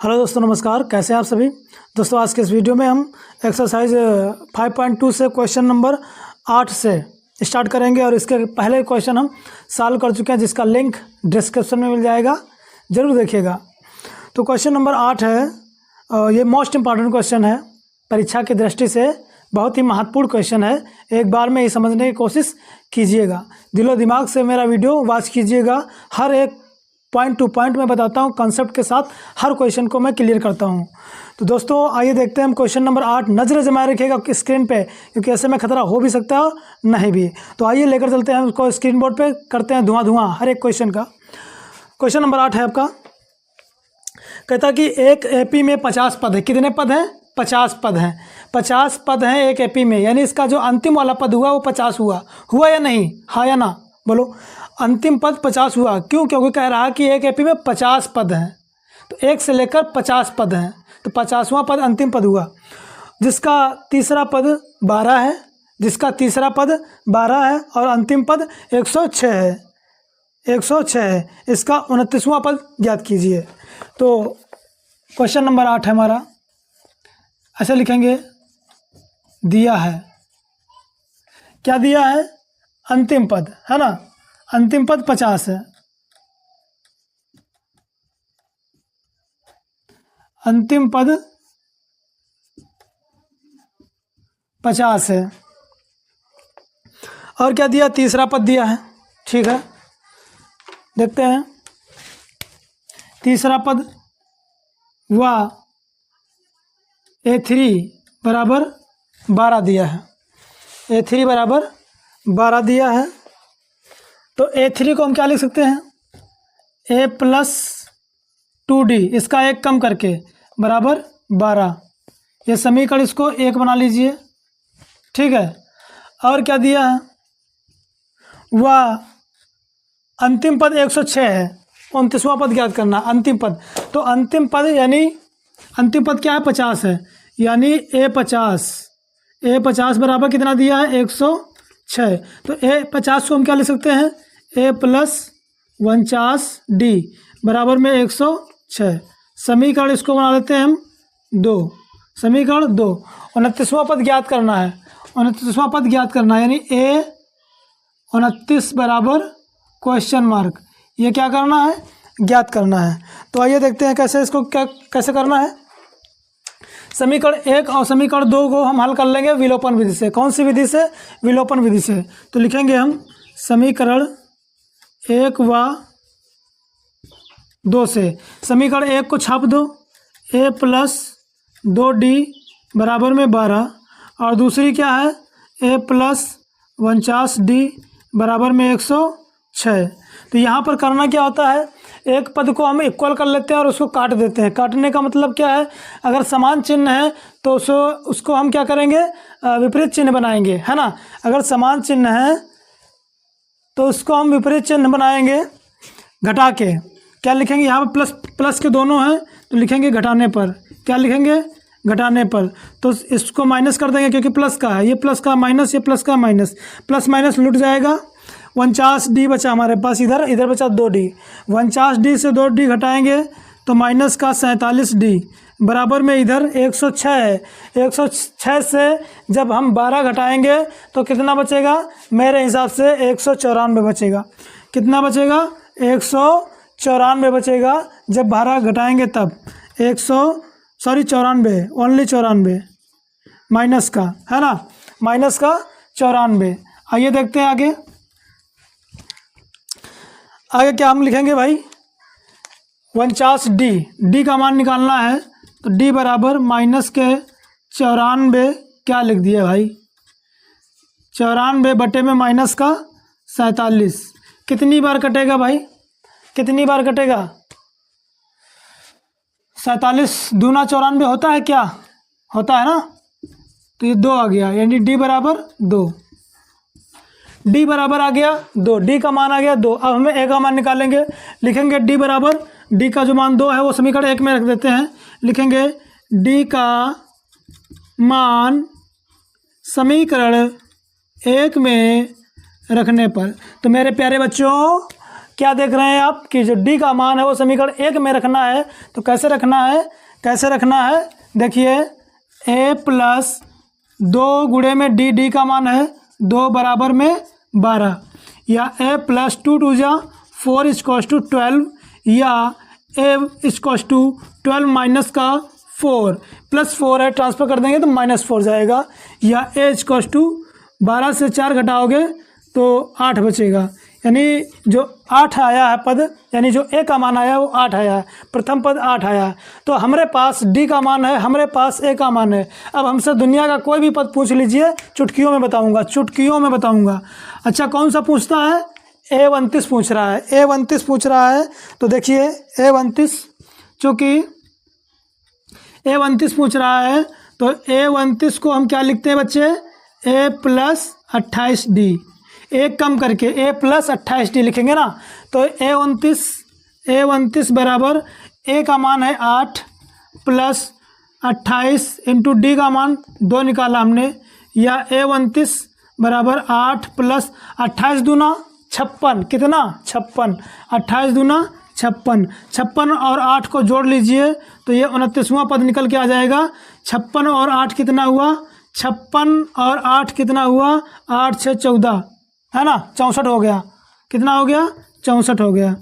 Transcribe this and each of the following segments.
Hello दोस्तों, नमस्कार। कैसे हैं आप सभी दोस्तों। आज के इस वीडियो में हम एक्सरसाइज 5.2 से क्वेश्चन नंबर 8 से स्टार्ट करेंगे और इसके पहले क्वेश्चन हम सॉल्व कर चुके हैं, जिसका लिंक डिस्क्रिप्शन में मिल जाएगा, ज़रूर देखिएगा। तो क्वेश्चन नंबर 8 है, ये मोस्ट इम्पॉर्टेंट क्वेश्चन है, परीक्षा की दृष्टि से बहुत ही महत्वपूर्ण क्वेश्चन है। एक बार में ही समझने की कोशिश कीजिएगा, दिलो दिमाग से मेरा वीडियो वॉच कीजिएगा। हर एक पॉइंट टू पॉइंट मैं बताता हूँ, कंसेप्ट के साथ हर क्वेश्चन को मैं क्लियर करता हूँ। तो दोस्तों आइए देखते हैं हम क्वेश्चन नंबर 8। नज़र जमाए रखिएगा स्क्रीन पे, क्योंकि ऐसे में खतरा हो भी सकता है और नहीं भी। तो आइए लेकर चलते हैं उसको स्क्रीन बोर्ड पे, करते हैं धुआं हर एक क्वेश्चन का। क्वेश्चन नंबर 8 है आपका, कहता कि एक एपी में 50 पद है। कितने पद हैं? 50 पद हैं। 50 पद हैं एक एपी में, यानी इसका जो अंतिम वाला पद हुआ वो 50 हुआ या नहीं? हाँ या ना बोलो। अंतिम पद 50 हुआ। क्यों? क्योंकि कह रहा है कि एक एपी में 50 पद हैं, तो 1 से लेकर 50 पद हैं, तो 50वां पद अंतिम पद हुआ। जिसका तीसरा पद 12 है, जिसका तीसरा पद 12 है और अंतिम पद 106 है, 106 है। इसका 29वां पद ज्ञात कीजिए। तो क्वेश्चन नंबर 8 है हमारा, ऐसे लिखेंगे, दिया है, क्या दिया है? अंतिम पद है ना, अंतिम पद 50 है, अंतिम पद 50 है। और क्या दिया? तीसरा पद दिया है। ठीक है, देखते हैं। तीसरा पद हुआ A3 बराबर 12 दिया है, A3 बराबर 12 दिया है। तो A3 को हम क्या लिख सकते हैं? A+2D, इसका एक कम करके बराबर 12। ये समीकरण, इसको 1 बना लीजिए। ठीक है, और क्या दिया है? वह अंतिम पद 106 है, 29वां पद ज्ञात करना, अंतिम पद। तो अंतिम पद यानी अंतिम पद क्या है? 50 है, यानी A50 बराबर कितना दिया है? 106। तो A50 को हम क्या लिख सकते हैं? A+49D बराबर में 106। समीकरण इसको बना लेते हैं हम 2, समीकरण 2। 29वां पद ज्ञात करना है, 29वां पद ज्ञात करना है, यानी A29 बराबर क्वेश्चन मार्क। ये क्या करना है? ज्ञात करना है। तो आइए देखते हैं कैसे इसको कैसे करना है। समीकरण 1 और समीकरण 2 को हम हल कर लेंगे विलोपन विधि से। कौन सी विधि से? विलोपन विधि से। तो लिखेंगे हम समीकरण 1 व 2 से। समीकरण 1 को छाप दो, A+2D बराबर में 12, और दूसरी क्या है? A+49D बराबर में 106। तो यहाँ पर करना क्या होता है? एक पद को हम इक्वल कर लेते हैं और उसको काट देते हैं। काटने का मतलब क्या है? अगर समान चिन्ह है तो उसको हम क्या करेंगे? विपरीत चिन्ह बनाएंगे, है ना। अगर समान चिन्ह है तो उसको हम विपरीत चिन्ह बनाएंगे घटा के। क्या लिखेंगे? यहाँ पर प्लस के दोनों हैं, तो लिखेंगे घटाने पर। क्या लिखेंगे? घटाने पर। तो इसको माइनस कर देंगे, क्योंकि प्लस का है, ये प्लस का माइनस, ये प्लस का माइनस, प्लस माइनस लुट जाएगा। 49D बचा हमारे पास, इधर बचा 2D। 49D से 2D घटाएंगे तो माइनस का 47D बराबर में इधर 106 है। 106 से जब हम 12 घटाएंगे तो कितना बचेगा? मेरे हिसाब से 194 बचेगा। कितना बचेगा? 194 बचेगा। जब 12 घटाएंगे तब 94, ओनली 94 माइनस का, है ना, माइनस का 94। आइए देखते हैं आगे क्या हम लिखेंगे भाई? 49D का मान निकालना है, तो D बराबर माइनस के 94, क्या लिख दिया भाई? 94 बटे में माइनस का 47। कितनी बार कटेगा भाई? कितनी बार कटेगा? 47 दूना 94 होता है, क्या होता है ना। तो ये 2 आ गया, यानी D बराबर 2। D बराबर आ गया 2, D का मान आ गया 2। अब हमें A का मान निकालेंगे। लिखेंगे D बराबर, D का जो मान 2 है वो समीकरण 1 में रख देते हैं। लिखेंगे D का मान समीकरण 1 में रखने पर। तो मेरे प्यारे बच्चों क्या देख रहे हैं आप कि जो डी का मान है वो समीकरण 1 में रखना है। तो कैसे रखना है, देखिए a प्लस 2 गुणे में डी का मान है 2 बराबर में 12, या a प्लस 2 2 जा 4 इक्वल्स टू 12, या a इक्वल्स टू 12 माइनस का 4 प्लस 4 है, ट्रांसफर कर देंगे तो -4 जाएगा, या a इक्वल्स टू 12 से 4 घटाओगे तो 8 बचेगा। यानी जो 8 आया है पद, यानी जो a का मान आया है वो 8 आया है, प्रथम पद 8 आया है। तो हमारे पास d का मान है, हमारे पास a का मान है। अब हमसे दुनिया का कोई भी पद पूछ लीजिए, चुटकियों में बताऊंगा। अच्छा, कौन सा पूछता है? a29 पूछ रहा है। तो देखिए a29, चूँकि a29 पूछ रहा है तो a29 को हम क्या लिखते हैं बच्चे? a प्लस 28d, एक कम करके a प्लस 28d लिखेंगे ना। तो a29 बराबर a का मान है 8 प्लस 28 इंटू डी का मान 2 निकाला हमने, या a29 बराबर 8 प्लस 28 दूना 56, कितना? 56, 28 दूना 56, 56 और 8 को जोड़ लीजिए तो ये 29वां पद निकल के आ जाएगा। 56 और 8 कितना हुआ? 56 और 8 कितना हुआ? 8 6 14, है ना, 64 हो गया। कितना हो गया? 64 हो गया।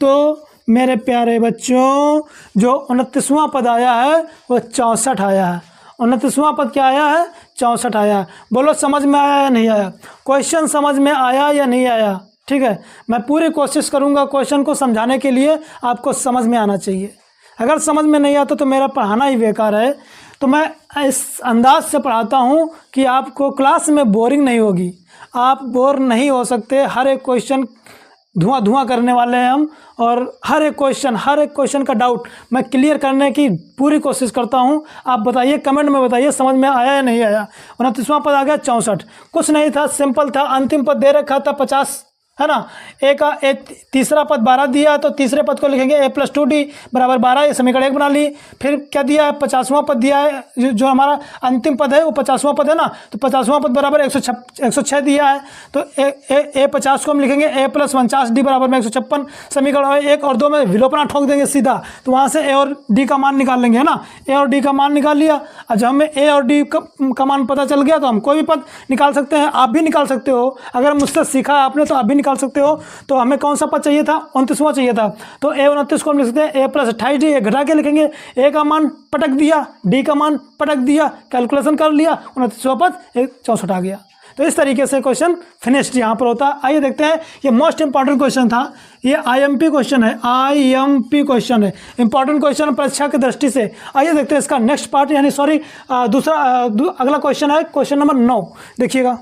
तो मेरे प्यारे बच्चों, जो 29वां पद आया है वो 64 आया है। 29वां पद क्या आया है? 64 आया है। बोलो समझ में आया या नहीं आया? क्वेश्चन समझ में आया या नहीं आया? ठीक है, मैं पूरी कोशिश करूंगा क्वेश्चन को समझाने के लिए, आपको समझ में आना चाहिए। अगर समझ में नहीं आता तो मेरा पढ़ाना ही बेकार है। तो मैं इस अंदाज से पढ़ाता हूँ कि आपको क्लास में बोरिंग नहीं होगी, आप बोर नहीं हो सकते। हर एक क्वेश्चन धुआं करने वाले हैं हम, और हर एक क्वेश्चन का डाउट मैं क्लियर करने की पूरी कोशिश करता हूं। आप बताइए, कमेंट में बताइए समझ में आया या नहीं आया। 29वां पद आ गया 64, कुछ नहीं था, सिंपल था। अंतिम पद दे रखा था 50, है ना। तीसरा पद 12 दिया तो तीसरे पद को लिखेंगे a प्लस 2d बराबर 12, ये समीकरण 1 बना ली। फिर क्या दिया है? 50वां पद दिया है, जो हमारा अंतिम पद है वो 50वां पद है ना। तो 50वां पद बराबर 106 दिया है। तो a 50 को हम लिखेंगे a प्लस 49d बराबर में 156। समीकरण 1 और 2 में विलोपना ठोक देंगे सीधा, तो वहाँ से a और d का मान निकाल लेंगे, है ना। a और d का मान निकाल लिया। और जब हमें a और d का मान पता चल गया तो हम कोई भी पद निकाल सकते हैं। आप भी निकाल सकते हो, अगर मुझसे सीखा आपने तो आप भी निकाल सकते हो। तो हमें कौन सा पद चाहिए था? 29वां चाहिए था। तो a29 को हम लिख सकते हैं a प्लस 28d, घटा के लिखेंगे। a का मान पटक दिया, d का मान पटक दिया, कैलकुलेशन कर लिया, 29वां पद 64 आ गया। तो इस तरीके से क्वेश्चन फिनिश्ड यहाँ पर होता है। आइए देखते हैं, ये मोस्ट इंपॉर्टेंट क्वेश्चन था, ये IMP क्वेश्चन है, IMP क्वेश्चन है, इंपॉर्टेंट क्वेश्चन परीक्षा की दृष्टि से। आइए देखते हैं इसका नेक्स्ट पार्ट, यानी सॉरी अगला क्वेश्चन है क्वेश्चन नंबर 9। देखिएगा,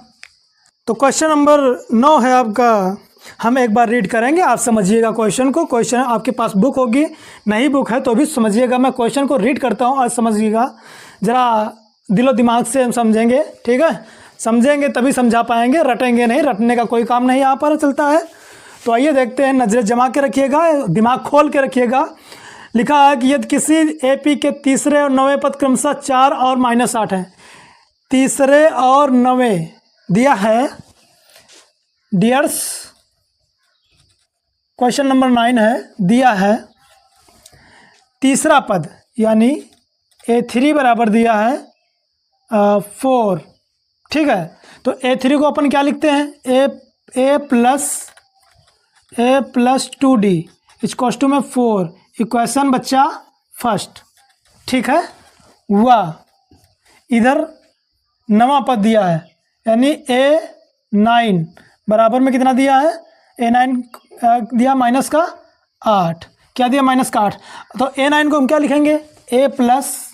तो क्वेश्चन नंबर 9 है आपका, हम एक बार रीड करेंगे, आप समझिएगा क्वेश्चन को। क्वेश्चन आपके पास बुक होगी, नहीं बुक है तो भी समझिएगा। मैं क्वेश्चन को रीड करता हूँ और समझिएगा, ज़रा दिलो दिमाग से हम समझेंगे, ठीक है। समझेंगे तभी समझा पाएंगे, रटेंगे नहीं, रटने का कोई काम नहीं यहाँ पर चलता है। तो आइए देखते हैं, नजरें जमा के रखिएगा, दिमाग खोल के रखिएगा। लिखा है कि यदि किसी AP के तीसरे और 9वें पद क्रमशः 4 और -8 हैं, तीसरे और 9वें दिया है डियर्स, क्वेश्चन नंबर 9 है, दिया है तीसरा पद यानी A3 बराबर दिया है 4, ठीक है। तो A3 को अपन क्या लिखते हैं? a plus 2d equals to में 4, इक्वेशन बच्चा फर्स्ट, ठीक है। हुआ इधर 9वां पद दिया है, यानी A9 बराबर में कितना दिया है? A9 दिया माइनस का 8, क्या दिया? माइनस का 8। तो A9 को हम क्या लिखेंगे? a प्लस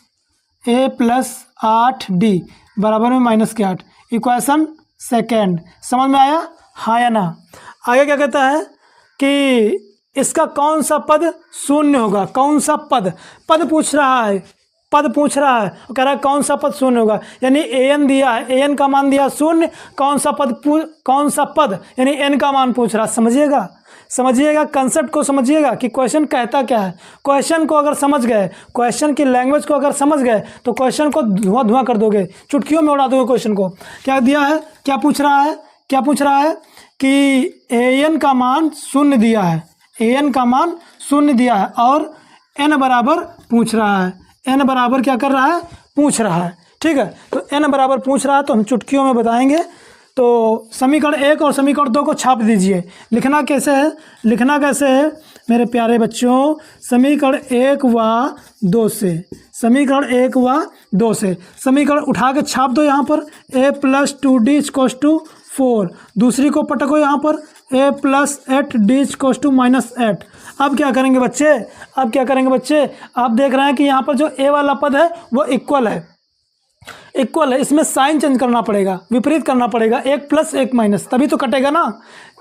8d बराबर में माइनस के 8, इक्वेशन सेकेंड। समझ में आया? हाँ या ना? आगे क्या कहता है कि इसका कौन सा पद शून्य होगा? कौन सा पद पूछ रहा है, पद पूछ रहा है, कह रहा है कौन सा पद शून्य होगा, यानी an दिया है, an का मान दिया शून्य, कौन सा पद यानी n का मान पूछ रहा है। समझिएगा कंसेप्ट को, समझिएगा कि क्वेश्चन कहता क्या है। क्वेश्चन को अगर समझ गए, क्वेश्चन की लैंग्वेज को अगर समझ गए तो क्वेश्चन को धुआं कर दोगे, चुटकियों में उड़ा दोगे क्वेश्चन को। क्या दिया है, क्या पूछ रहा है कि an का मान शून्य दिया है, an का मान 0 दिया है और n बराबर पूछ रहा है, n बराबर क्या कर रहा है, पूछ रहा है। ठीक है, तो n बराबर पूछ रहा है तो हम चुटकियों में बताएंगे। तो समीकरण 1 और समीकरण 2 को छाप दीजिए। लिखना कैसे है, लिखना कैसे है मेरे प्यारे बच्चों, समीकरण 1 व 2 से, समीकरण 1 व 2 से समीकरण उठा के छाप दो यहाँ पर, a + 2d = 4, दूसरी को पटको यहाँ पर, a + 8d = -8। अब क्या करेंगे बच्चे, अब क्या करेंगे बच्चे, आप देख रहे हैं कि यहाँ पर जो a वाला पद है वो इक्वल है, इक्वल है, इसमें साइन चेंज करना पड़ेगा, विपरीत करना पड़ेगा, 1 + 1 माइनस, तभी तो कटेगा ना,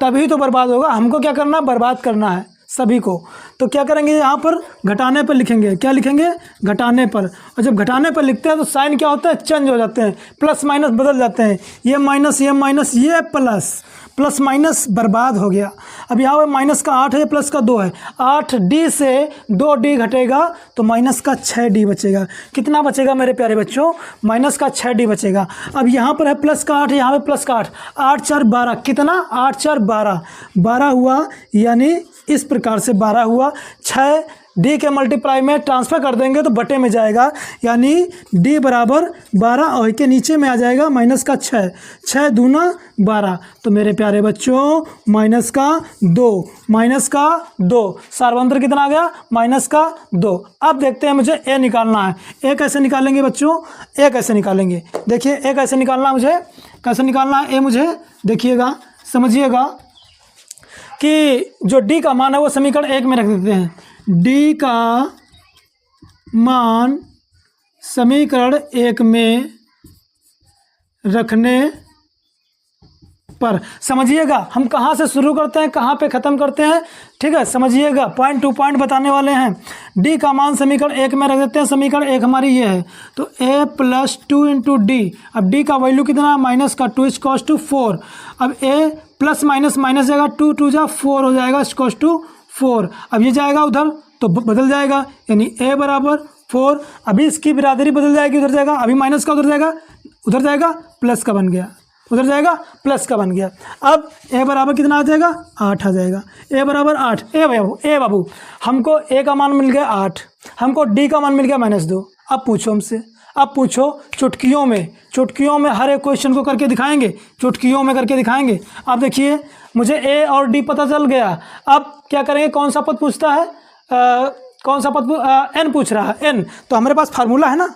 तभी तो बर्बाद होगा। हमको क्या करना, बर्बाद करना है सभी को। तो क्या करेंगे, यहाँ पर घटाने पर लिखेंगे, क्या लिखेंगे, घटाने पर। और जब घटाने पर लिखते हैं तो साइन क्या होता है, चेंज हो जाते हैं, प्लस माइनस बदल जाते हैं, ये माइनस ये प्लस, प्लस माइनस बर्बाद हो गया। अब यहाँ पर माइनस का 8 है, प्लस का 2 है, 8d से 2d घटेगा तो माइनस का 6d बचेगा। कितना बचेगा मेरे प्यारे बच्चों, माइनस का 6d बचेगा। अब यहाँ पर है प्लस का 8, यहाँ पे प्लस का 8, 8 4 12, कितना, 8 4 12, 12 हुआ, यानी इस प्रकार से 12 हुआ। 6d के मल्टीप्लाई में ट्रांसफर कर देंगे तो बटे में जाएगा, यानी d बराबर 12 और के नीचे में आ जाएगा माइनस का 6, 6 दूना 12। तो मेरे प्यारे बच्चों माइनस का 2, माइनस का 2, सार्वंत्र कितना आ गया, माइनस का 2। अब देखते हैं मुझे a निकालना है। a कैसे निकालेंगे बच्चों, a कैसे निकालेंगे, देखिए a कैसे निकालना है मुझे, कैसे निकालना है a मुझे, देखिएगा समझिएगा कि जो d का मान है वो समीकरण 1 में रख देते हैं। d का मान समीकरण 1 में रखने पर, समझिएगा हम कहाँ से शुरू करते हैं, कहाँ पे ख़त्म करते हैं, ठीक है, समझिएगा, पॉइंट टू पॉइंट बताने वाले हैं। d का मान समीकरण 1 में रख देते हैं, समीकरण 1 हमारी ये है, तो a + 2 × d, अब d का वैल्यू कितना, माइनस का 2 = 4। अब a प्लस माइनस माइनस जाएगा, 2 2 जा 4 हो जाएगा, = 4। अब ये जाएगा उधर तो बदल जाएगा, यानी a बराबर 4। अभी इसकी बिरादरी बदल जाएगी, उधर जाएगा, अभी माइनस का उधर जाएगा, उधर जाएगा प्लस का बन गया, उधर जाएगा प्लस का बन गया। अब a बराबर कितना आ जाएगा, 8 आ जाएगा, a बराबर 8। ए बाबू हमको a का मान मिल गया 8, हमको d का मान मिल गया -2। अब पूछो हमसे, अब पूछो चुटकियों में, चुटकियों में हर एक क्वेश्चन को करके दिखाएंगे, चुटकियों में करके दिखाएंगे। अब देखिए मुझे a और d पता चल गया। अब क्या करेंगे, कौन सा पद पूछता है, कौन सा पद, n पूछ रहा है, n। तो हमारे पास फार्मूला है ना,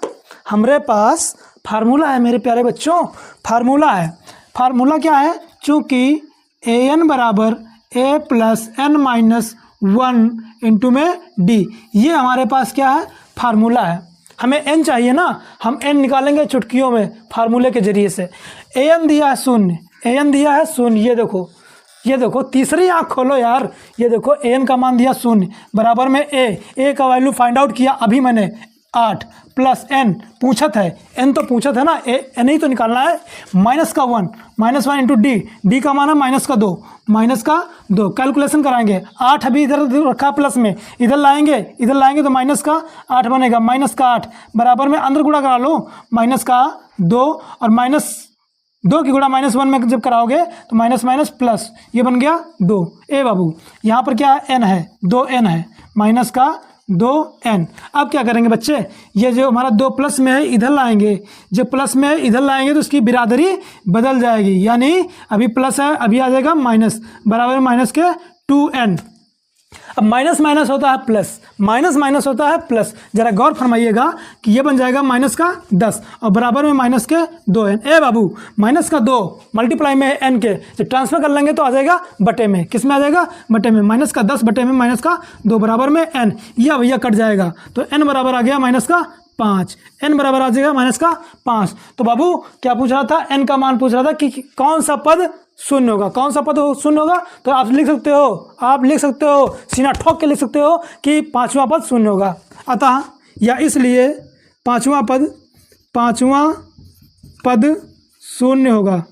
हमारे पास फार्मूला है मेरे प्यारे बच्चों, फार्मूला है। फार्मूला क्या है, चूँकि an बराबर a + n - 1 इंटू में d, ये हमारे पास क्या है, फार्मूला है। हमें n चाहिए ना, हम n निकालेंगे चुटकियों में फार्मूले के जरिए से। an दिया है 0, an दिया है 0, ये देखो, ये देखो, तीसरी आँख खोलो यार, ये देखो an का मान दिया 0, बराबर में a का वैल्यू फाइंड आउट किया अभी मैंने, 8 + n पूछत है, n तो पूछत है ना, n ही तो निकालना है, -1 × d का मान है -2 कैलकुलेशन कराएंगे। 8 अभी इधर रखा प्लस में, इधर लाएंगे तो माइनस का 8 बनेगा, -8 बराबर में अंदर गुणा करा लो, -2 और -2 की गुणा -1 में जब कराओगे तो माइनस प्लस, ये बन गया 2। ए बाबू यहाँ पर क्या है, n है, 2n है, -2n। अब क्या करेंगे बच्चे, ये जो हमारा 2 प्लस में है इधर लाएंगे, जब प्लस में है इधर लाएंगे तो उसकी बिरादरी बदल जाएगी, यानी अभी प्लस है, अभी आ जाएगा माइनस, बराबर माइनस के 2n। अब माइनस माइनस होता है प्लस, माइनस माइनस होता है प्लस, जरा गौर फरमाइएगा कि ये बन जाएगा -10 और बराबर में -2n। ए बाबू -2 मल्टीप्लाई में n के, जब ट्रांसफर कर लेंगे तो आ जाएगा बटे में, किस में आ जाएगा, बटे में, -10 बटे में -2 बराबर में n, यह भैया कट जाएगा तो n बराबर आ गया -5, n बराबर आ जाएगा -5। तो बाबू क्या पूछ रहा था, n का मान पूछ रहा था कि कौन सा पद शून्य होगा, कौन सा पद शून्य होगा। तो आप लिख सकते हो, सीना ठोक के लिख सकते हो कि 5वां पद शून्य होगा, अतः या इसलिए 5वां पद शून्य होगा।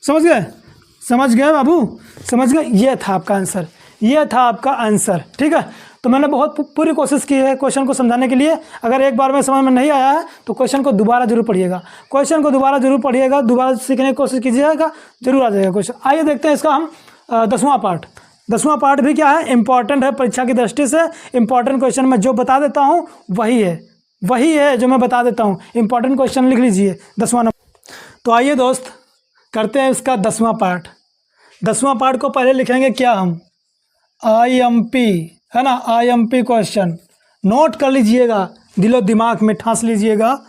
समझ गए बाबू, समझ गए, ये था आपका आंसर, ठीक है। तो मैंने बहुत पूरी कोशिश की है क्वेश्चन को समझाने के लिए। अगर एक बार में समझ में नहीं आया है तो क्वेश्चन को दोबारा जरूर पढ़िएगा, दोबारा सीखने की कोशिश कीजिएगा, जरूर आ जाएगा क्वेश्चन। आइए देखते हैं इसका हम 10वां पार्ट। 10वां पार्ट भी क्या है, इंपॉर्टेंट है परीक्षा की दृष्टि से। इंपॉर्टेंट क्वेश्चन मैं जो बता देता हूँ वही है जो मैं बता देता हूँ। इंपॉर्टेंट क्वेश्चन लिख लीजिए 10वां नंबर। तो आइए दोस्त करते हैं इसका 10वां पार्ट। 10वां पार्ट को पहले लिखेंगे क्या हम, IMP है ना, IMP क्वेश्चन नोट कर लीजिएगा, दिलो दिमाग में ठांस लीजिएगा।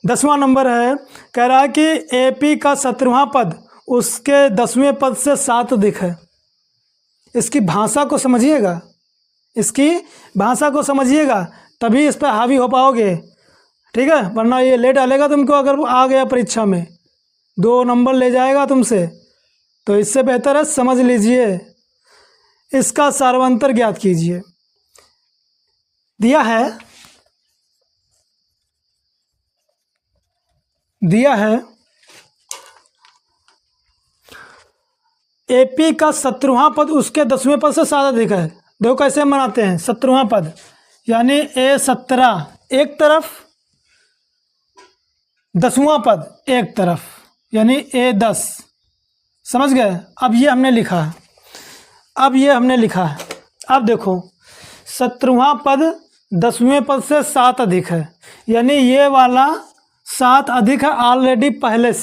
10वां नंबर है, कह रहा है कि AP का 17वां पद उसके 10वें पद से 7 अधिक है। इसकी भाषा को समझिएगा, इसकी भाषा को समझिएगा, तभी इस पर हावी हो पाओगे, ठीक है, वरना ये ले डालेगा तुमको। अगर आ गया परीक्षा में 2 नंबर ले जाएगा तुमसे, तो इससे बेहतर है समझ लीजिए। इसका सार्वंतर ज्ञात कीजिए। दिया है AP का 17वां पद उसके 10वें पद से 7 अधिक है। देखो कैसे बनाते हैं, 17वां पद यानी A17 एक तरफ, 10वां पद एक तरफ यानी A10, समझ गए। अब ये हमने लिखा है, अब देखो 17वां पद 10वें पद से 7 अधिक है, यानी ये वाला 7 अधिक है ऑलरेडी पहले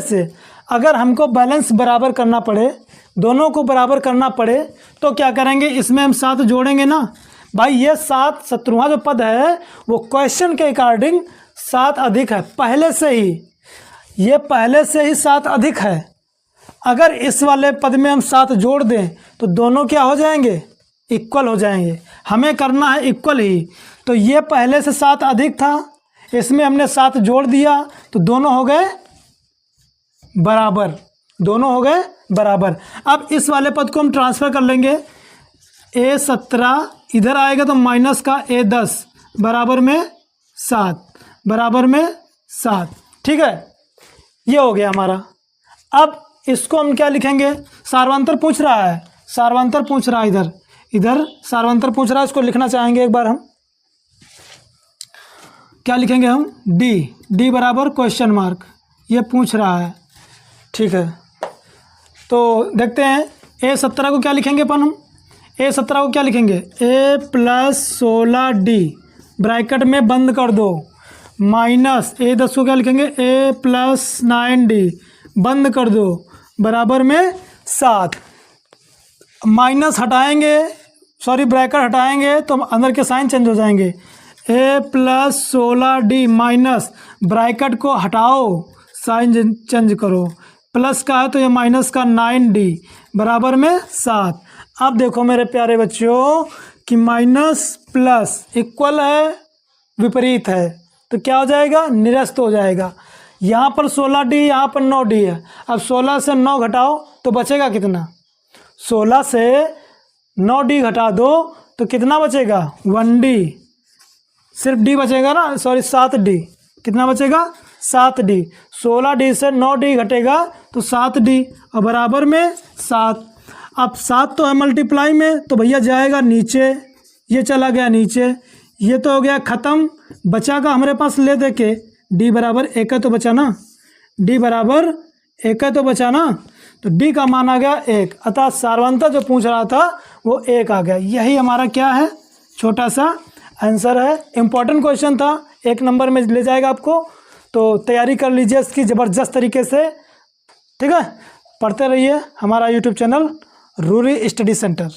से। अगर हमको बैलेंस बराबर करना पड़े, दोनों को बराबर करना पड़े, तो क्या करेंगे, इसमें हम 7 जोड़ेंगे ना भाई। ये 17वां जो पद है वो क्वेश्चन के अकॉर्डिंग 7 अधिक है पहले से ही, ये पहले से ही 7 अधिक है। अगर इस वाले पद में हम 7 जोड़ दें तो दोनों क्या हो जाएंगे, इक्वल हो जाएंगे। हमें करना है इक्वल ही, तो ये पहले से 7 अधिक था, इसमें हमने 7 जोड़ दिया तो दोनों हो गए बराबर। अब इस वाले पद को हम ट्रांसफ़र कर लेंगे, A17 इधर आएगा तो माइनस का A10 बराबर में 7, ठीक है, ये हो गया हमारा। अब इसको हम क्या लिखेंगे, सार्वंतर पूछ रहा है, इधर सार्वंतर पूछ रहा है, इसको लिखना चाहेंगे एक बार हम। क्या लिखेंगे हम, D बराबर क्वेश्चन मार्क, ये पूछ रहा है, ठीक है। तो देखते हैं A17 को क्या लिखेंगे अपन हम, A17 को क्या लिखेंगे, A+16D ब्रैकेट में बंद कर दो, माइनस A10 को क्या लिखेंगे, A+9D बंद कर दो, बराबर में 7। माइनस हटाएंगे, सॉरी ब्रैकेट हटाएंगे तो अंदर के साइन चेंज हो जाएंगे। A+16D माइनस ब्रैकेट को हटाओ, साइन चेंज करो, प्लस का है तो ये माइनस का 9D बराबर में 7। अब देखो मेरे प्यारे बच्चों कि माइनस प्लस इक्वल है विपरीत है, तो क्या हो जाएगा, निरस्त हो जाएगा। यहाँ पर 16D, यहाँ पर 9D है। अब 16 से 9 घटाओ तो बचेगा कितना, 16 से 9D घटा दो तो कितना बचेगा, 1D, सिर्फ D बचेगा ना, सॉरी 7D, कितना बचेगा, 7D। 16D से 9D घटेगा तो 7D और बराबर में 7। अब 7 तो है मल्टीप्लाई में, तो भैया जाएगा नीचे, ये चला गया नीचे, ये तो हो गया ख़त्म। बचा का हमारे पास ले दे के D बराबर 1 है तो बचा ना, D बराबर 1 है तो बचा ना, तो D का मान आ गया 1, अतः सार्वंतर जो पूछ रहा था वो 1 आ गया। यही हमारा क्या है, छोटा सा आंसर है। इम्पॉर्टेंट क्वेश्चन था, 1 नंबर में ले जाएगा आपको, तो तैयारी कर लीजिए इसकी ज़बरदस्त तरीके से, ठीक है। पढ़ते रहिए हमारा यूट्यूब चैनल रूरी स्टडी सेंटर।